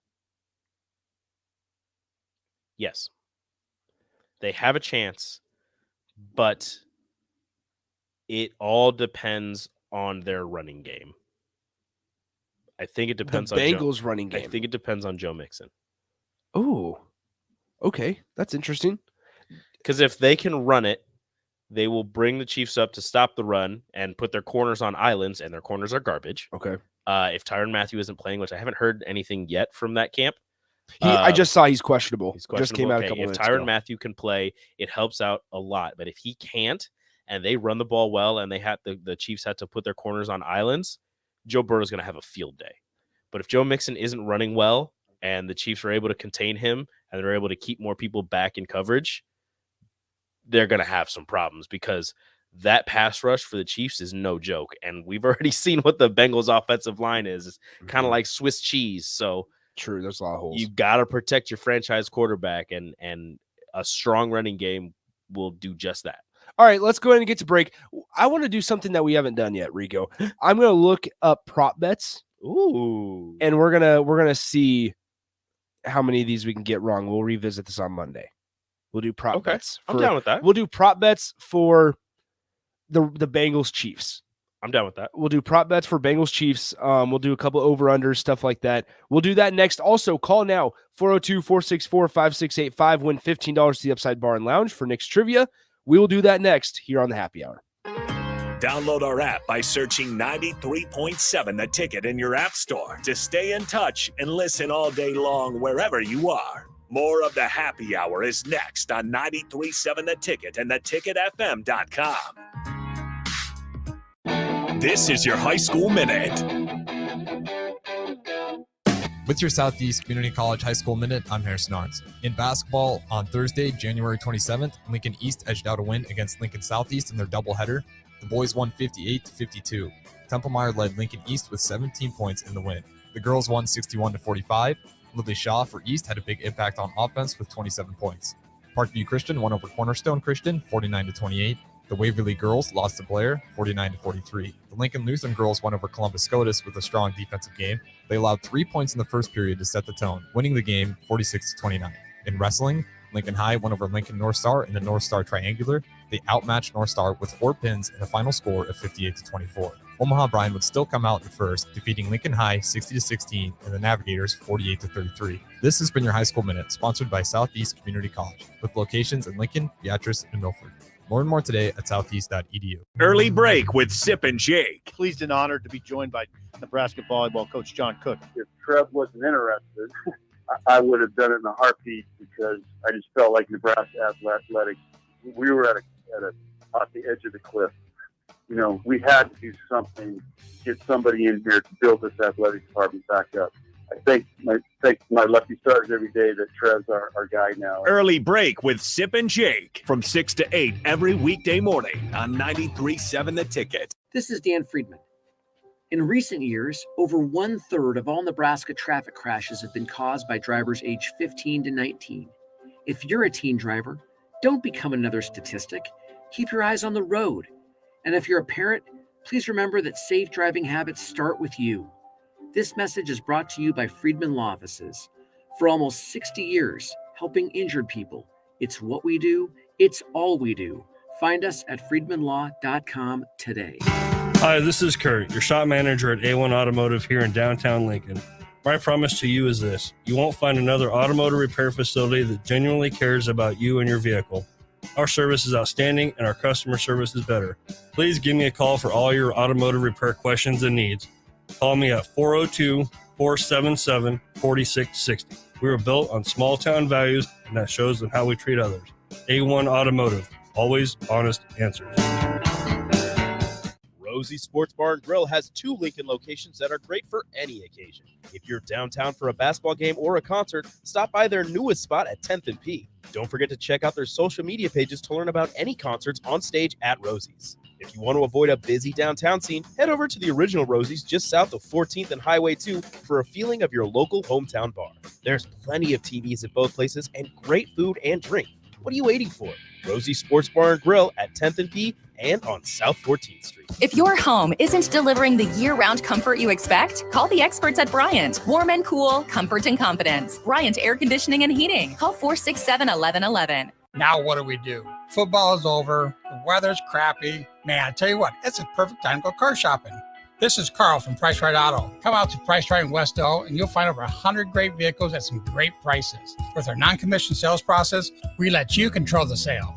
Yes. They have a chance, but it all depends on their running game. I think it depends the on Bengals' running game. I think it depends on Joe Mixon. Oh, okay. That's interesting. Because if they can run it, they will bring the Chiefs up to stop the run and put their corners on islands, and their corners are garbage. Okay. If Tyrann Mathieu isn't playing, which I haven't heard anything yet from that camp. I just saw he's questionable. He's questionable. Just came out a Okay, couple if minutes Tyrann ago. Mathieu can play, it helps out a lot. But if he can't, and they run the ball well, and they have the Chiefs had to put their corners on islands, Joe Burrow's going to have a field day. But if Joe Mixon isn't running well, and the Chiefs are able to contain him, and they're able to keep more people back in coverage, they're going to have some problems because that pass rush for the Chiefs is no joke. And we've already seen what the Bengals offensive line is. It's kind of like Swiss cheese. So true. There's a lot of holes. You got to protect your franchise quarterback, and a strong running game will do just that. All right, let's go ahead and get to break. I want to do something that we haven't done yet, Rico. I'm going to look up prop bets. Ooh. And we're going to see how many of these we can get wrong. We'll revisit this on Monday. We'll do prop bets. I'm down with that. We'll do prop bets for the Bengals Chiefs. I'm down with that. We'll do prop bets for Bengals Chiefs. We'll do a couple over-unders, stuff like that. We'll do that next. Also, call now, 402-464-5685. Win $15 to the Upside Bar and Lounge for Nick's Trivia. We will do that next here on the Happy Hour. Download our app by searching 93.7 The Ticket in your app store to stay in touch and listen all day long wherever you are. More of the Happy Hour is next on 93.7 The Ticket and theticketfm.com. This is your High School Minute. With your Southeast Community College High School Minute, I'm Harrison Arns. In basketball, on Thursday, January 27th, Lincoln East edged out a win against Lincoln Southeast in their doubleheader. The boys won 58-52. Templemeyer led Lincoln East with 17 points in the win. The girls won 61-45. Lily Shaw for East had a big impact on offense with 27 points. Parkview Christian won over Cornerstone Christian 49-28. The Waverly girls lost to Blair 49-43. The Lincoln Lutheran girls won over Columbus Scotus with a strong defensive game. They allowed 3 points in the first period to set the tone, winning the game 46-29. In wrestling, Lincoln High won over Lincoln North Star in the North Star Triangular. They outmatched North Star with 4 pins and a final score of 58-24. Omaha Bryan would still come out in first, defeating Lincoln High 60-16 and the Navigators 48-33. This has been your High School Minute, sponsored by Southeast Community College, with locations in Lincoln, Beatrice, and Milford. Learn more today at southeast.edu. Early break with Sip and Jake. Pleased and honored to be joined by Nebraska volleyball coach John Cook. If Trev wasn't interested, I would have done it in a heartbeat because I just felt like Nebraska athletics. We were at the edge of the cliff. You know, we had to do something, get somebody in here to build this athletic department back up. I thank my lucky stars every day that Trev's our guy now. Early break with Sip and Jake from 6 to 8 every weekday morning on 93.7 The Ticket. This is Dan Friedman. In recent years, over 1/3 of all Nebraska traffic crashes have been caused by drivers aged 15 to 19. If you're a teen driver, don't become another statistic. Keep your eyes on the road. And if you're a parent, please remember that safe driving habits start with you. This message is brought to you by Friedman Law Offices. For almost 60 years, helping injured people. It's what we do. It's all we do. Find us at friedmanlaw.com today. Hi, this is Kurt, your shop manager at A1 Automotive here in downtown Lincoln. My promise to you is this: you won't find another automotive repair facility that genuinely cares about you and your vehicle. Our service is outstanding and our customer service is better. Please give me a call for all your automotive repair questions and needs. Call me at 402-477-4660. We were built on small town values, and that shows in how we treat others. A1 Automotive, always honest answers. Rosie's Sports Bar and Grill has 2 Lincoln locations that are great for any occasion. If you're downtown for a basketball game or a concert, stop by their newest spot at 10th and P. Don't forget to check out their social media pages to learn about any concerts on stage at Rosie's. If you want to avoid a busy downtown scene, head over to the original Rosie's just south of 14th and Highway 2 for a feeling of your local hometown bar. There's plenty of TVs at both places and great food and drink. What are you waiting for? Rosie's Sports Bar and Grill at 10th and P and on South 14th Street. If your home isn't delivering the year-round comfort you expect, call the experts at Bryant. Warm and cool, comfort and confidence. Bryant Air Conditioning and Heating. Call 467-1111. Now what do? Football is over. The weather's crappy. Man, I tell you what, it's a perfect time to go car shopping. This is Carl from Price Right Auto. Come out to Price Right in West Elk and you'll find over 100 great vehicles at some great prices. With our non-commissioned sales process, we let you control the sale.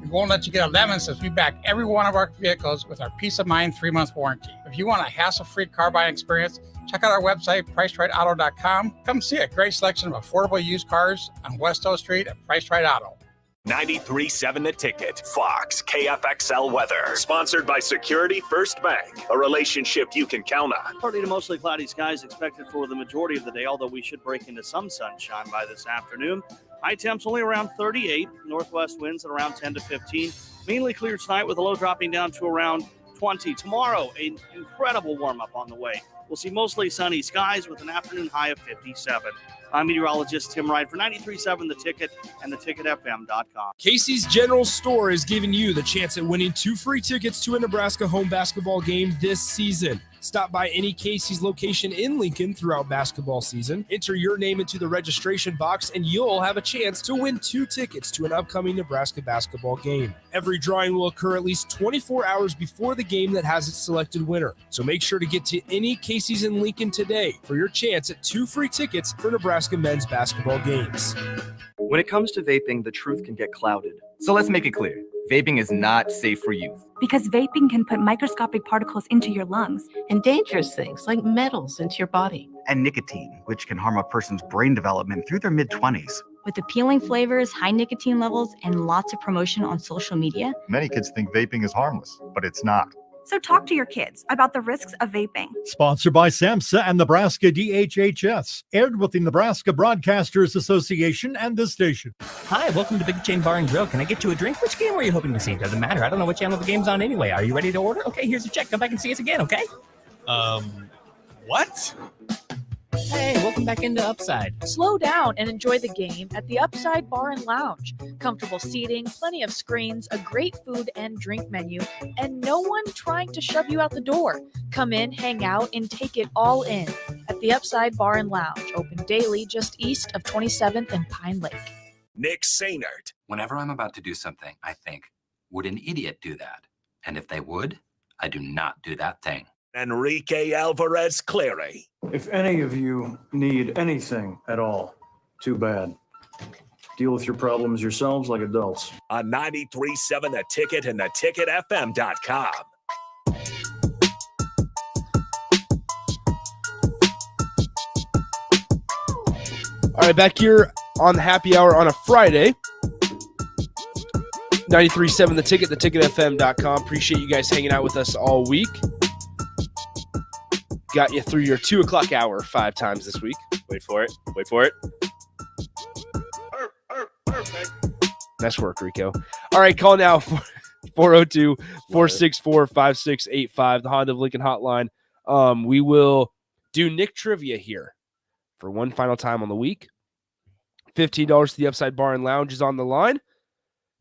We won't let you get a lemon since we back every one of our vehicles with our peace of mind 3-month warranty. If you want a hassle-free car buying experience, check out our website, PriceRightAuto.com. Come see a great selection of affordable used cars on West Elk Street at Price Right Auto. 93.7 The Ticket. Fox KFXL weather. Sponsored by Security First Bank. A relationship you can count on. Partly to mostly cloudy skies expected for the majority of the day, although we should break into some sunshine by this afternoon. High temps only around 38. Northwest winds at around 10 to 15. Mainly clear tonight with a low dropping down to around 20. Tomorrow, an incredible warm-up on the way. We'll see mostly sunny skies with an afternoon high of 57. I'm meteorologist Tim Wright for 93.7 The Ticket and theticketfm.com. Casey's General Store is giving you the chance at winning 2 free tickets to a Nebraska home basketball game this season. Stop by any Casey's location in Lincoln throughout basketball season. Enter your name into the registration box, and you'll have a chance to win 2 tickets to an upcoming Nebraska basketball game. Every drawing will occur at least 24 hours before the game that has its selected winner. So make sure to get to any Casey's in Lincoln today for your chance at 2 free tickets for Nebraska men's basketball games. When it comes to vaping, the truth can get clouded. So let's make it clear. Vaping is not safe for youth. Because vaping can put microscopic particles into your lungs. And dangerous things like metals into your body. And nicotine, which can harm a person's brain development through their mid-20s. With appealing flavors, high nicotine levels, and lots of promotion on social media. Many kids think vaping is harmless, but it's not. So talk to your kids about the risks of vaping. Sponsored by SAMHSA and Nebraska DHHS. Aired with the Nebraska Broadcasters Association and this station. Hi, welcome to Big Chain Bar and Grill. Can I get you a drink? Which game were you hoping to see? Doesn't matter. I don't know what channel the game's on anyway. Are you ready to order? Okay, here's your check. Come back and see us again, okay? What? Hey, welcome back into Upside. Slow down and enjoy the game at the Upside Bar and Lounge. Comfortable seating, plenty of screens, a great food and drink menu, and no one trying to shove you out the door. Come in, hang out, and take it all in at the Upside Bar and Lounge, open daily just east of 27th and Pine Lake. Nick Sainert. Whenever I'm about to do something, I think, would an idiot do that? And if they would, I do not do that thing. Enrique Alvarez Clary. If any of you need anything at all, too bad. Deal with your problems yourselves like adults. On 93.7 The Ticket and theticketfm.com. All All right, back here on the happy hour on a Friday. 93.7 The Ticket, theticketfm.com. Appreciate you guys hanging out with us all week. Got you through your 2 o'clock hour 5 times this week. Wait for it. Wait for it. Perfect. Nice work, Rico. All right, call now 402-464-5685, the Honda of Lincoln hotline. We will do Nick Trivia here for one final time on the week. $15 to the Upside Bar and Lounge is on the line.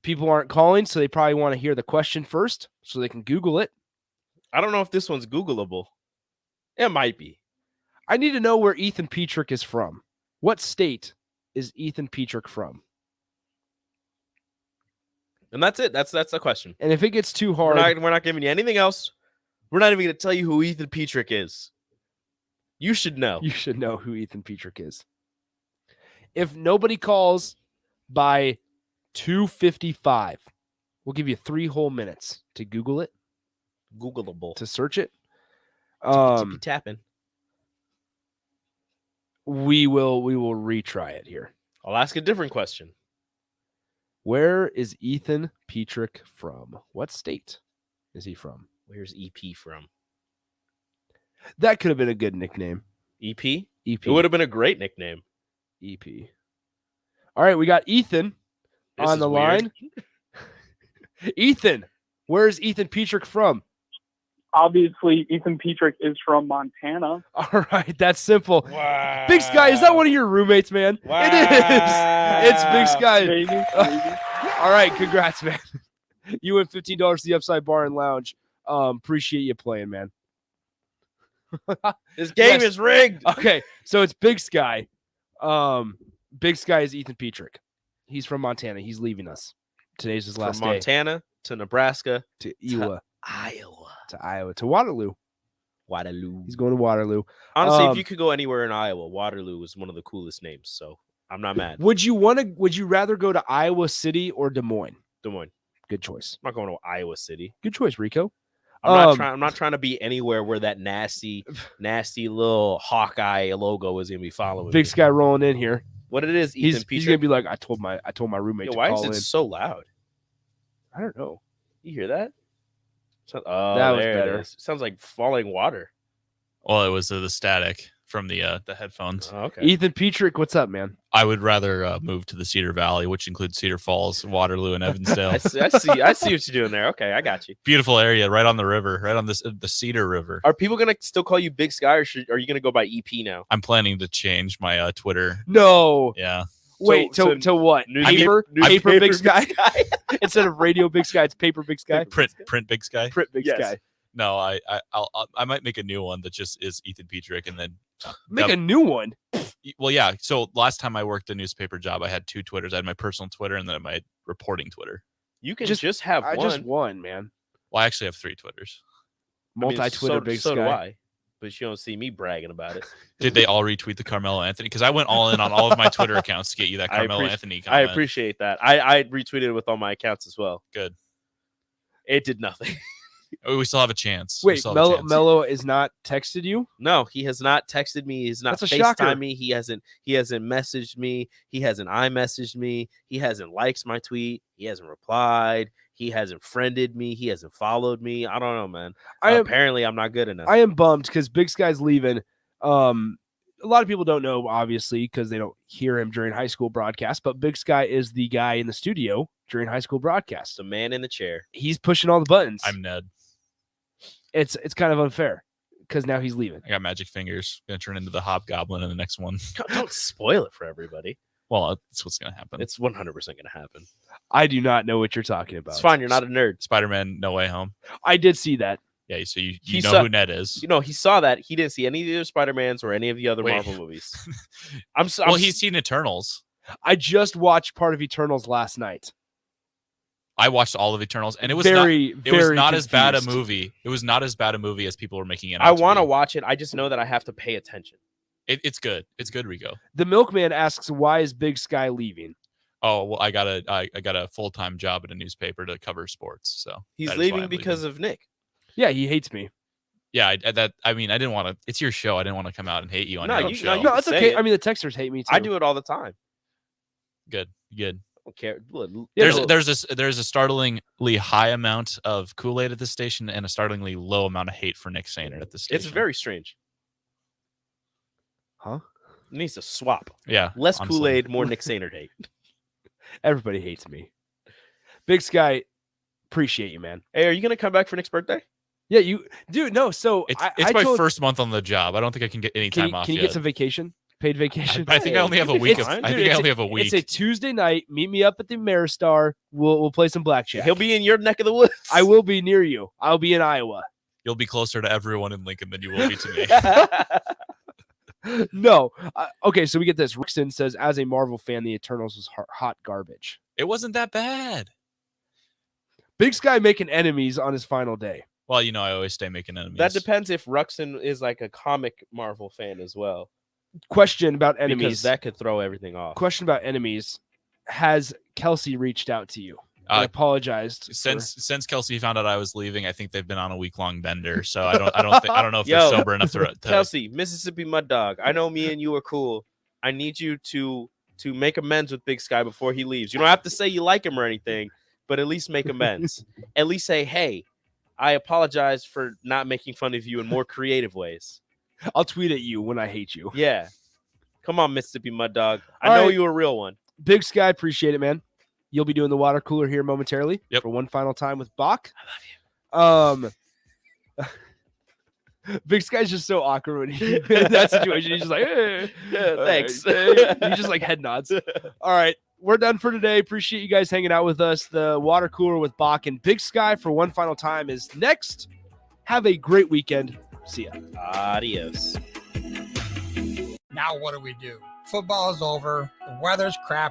People aren't calling, so they probably want to hear the question first so they can Google it. I don't know if this one's Googleable. It might be. I need to know where Ethan Petrick is from. What state is Ethan Petrick from? And that's it. That's the question. And if it gets too hard... We're not giving you anything else. We're not even going to tell you who Ethan Petrick is. You should know. You should know who Ethan Petrick is. If nobody calls by 2:55, we'll give you 3 whole minutes to Google it. Googleable. To search it. Tippy tapping. We will retry it here. I'll ask a different question. Where is Ethan Petrick from? What state is he from? Where's EP from? That could have been a good nickname. EP? EP. It would have been a great nickname. EP. All right, we got Ethan on the line. Ethan, where is Ethan Petrick from? Obviously, Ethan Petrick is from Montana. All right, that's simple. Wow. Big Sky, is that one of your roommates, man? Wow. It is. It's Big Sky. Maybe. All right, congrats, man. You win $15 to the Upside Bar and Lounge. Appreciate you playing, man. This game is rigged. Okay, so it's Big Sky. Big Sky is Ethan Petrick. He's from Montana. He's leaving us. Today's his last From day. Montana to Nebraska to Iowa. To Iowa. To Waterloo. Waterloo. He's going to Waterloo. Honestly, if you could go anywhere in Iowa, Waterloo is one of the coolest names, so I'm not mad. Would you rather go to Iowa City or Des Moines? Des Moines. Good choice. I'm not going to Iowa City. Good choice, Rico. I'm not trying to be anywhere where that nasty little Hawkeye logo is gonna be following. Big me. Sky rolling in here. What it is, Ethan Petrick? He's gonna be like, I told my roommate to why call is it in. so loud? I don't know. You hear that? That was better. It is. Sounds like falling water. Well, it was the static from the headphones. Oh, okay. Ethan Petrick, what's up, man? I would rather move to the Cedar Valley, which includes Cedar Falls, Waterloo, and Evansdale. I see what you're doing there. Okay, I got you. Beautiful area, right on the river, right on the Cedar River. Are people gonna still call you Big Sky, or are you gonna go by EP now? I'm planning to change my Twitter. No. Yeah. Wait, to what? Paper Big Sky? Instead of Radio Big Sky, it's Paper Big Sky. Print Big Sky. Print Big Sky. No, I might make a new one that just is Ethan Petrick, and then make a new one. Well, yeah. So last time I worked a newspaper job, I had 2 Twitters. I had my personal Twitter and then my reporting Twitter. You can just have one. Just one, man. Well, I actually have 3 Twitters. Multi-Twitter Big Sky. So do I. But you don't see me bragging about it. Did they all retweet the Carmelo Anthony? Because I went all in on all of my Twitter accounts to get you that Carmelo Anthony comment. I appreciate that. I retweeted it with all my accounts as well. Good. It did nothing. We still have a chance. Wait, Mello is not texted you? No, he has not texted me. He's not FaceTimed me. He hasn't messaged me. He hasn't iMessaged me. He hasn't liked my tweet. He hasn't replied. He hasn't friended me. He hasn't followed me. I don't know, man. Apparently, I'm not good enough. I am bummed because Big Sky's leaving. A lot of people don't know, obviously, because they don't hear him during high school broadcasts, but Big Sky is the guy in the studio during high school broadcasts. The man in the chair. He's pushing all the buttons. I'm Ned. It's kind of unfair because now he's leaving. I got magic fingers. Gonna turn into the Hobgoblin in the next one. Don't spoil it for everybody. Well, that's what's gonna happen. It's 100% gonna happen. I do not know what you're talking about. It's fine. You're not a nerd. Spider-Man: No Way Home. I did see that. Yeah, so you know who Ned is. You know, he saw that. He didn't see any of the other Spider-Mans or any of the other Marvel movies. He's seen Eternals. I just watched part of Eternals last night. I watched all of Eternals, and it was not as bad a movie. It was not as bad a movie as people were making it out. I want to watch it. I just know that I have to pay attention. It's good. It's good, Rico. The Milkman asks, "Why is Big Sky leaving?" Oh well, I got a full-time job at a newspaper to cover sports. So he's leaving because of Nick. Yeah, he hates me. Yeah, I didn't want to. It's your show. I didn't want to come out and hate you on your own show. No, it's okay. I mean, the texters hate me too. I do it all the time. Good. I don't care. There's a startlingly high amount of Kool-Aid at this station and a startlingly low amount of hate for Nick Sainert at this station. It's very strange. Huh? It needs to swap. Yeah. Less honestly. Kool-Aid, more Nick Sainert hate. Everybody hates me. Big Sky, appreciate you, man. Hey, are you gonna come back for Nick's birthday? Yeah, you dude. No, so It's I my told, first month on the job. I don't think I can get any time off. Can you yet. get some vacation? Paid vacation? I think I only have a week. I only have a week. It's a Tuesday night. Meet me up at the Maristar. We'll play some blackjack. He'll be in your neck of the woods. I will be near you. I'll be in Iowa. You'll be closer to everyone in Lincoln than you will be to me. No. Okay, so we get this. Rickson says, as a Marvel fan, the Eternals was hot garbage. It wasn't that bad. Big Sky making enemies on his final day. Well, I always stay making enemies. That depends if Ruxin is like a comic Marvel fan as well. Question about enemies. Because that could throw everything off. Question about enemies. Has Kelsey reached out to you? I apologized. Since Kelsey found out I was leaving, I think they've been on a week-long bender. So I don't know if they're sober enough to Kelsey, Mississippi Mud Dog. I know me and you are cool. I need you to make amends with Big Sky before he leaves. You don't have to say you like him or anything, but at least make amends. At least say, hey, I apologize for not making fun of you in more creative ways. I'll tweet at you when I hate you. Yeah. Come on, Mississippi Mud Dog. I All know right. you're a real one. Big Sky, appreciate it, man. You'll be doing the water cooler here momentarily for one final time with Bach. I love you. Big Sky's just so awkward when he in that situation. He's just like, hey. Yeah, thanks. He just like head nods. All right. We're done for today. Appreciate you guys hanging out with us. The water cooler with Bach and Big Sky for one final time is next. Have a great weekend. See ya. Adios. Now what do? Football is over. The weather's crap.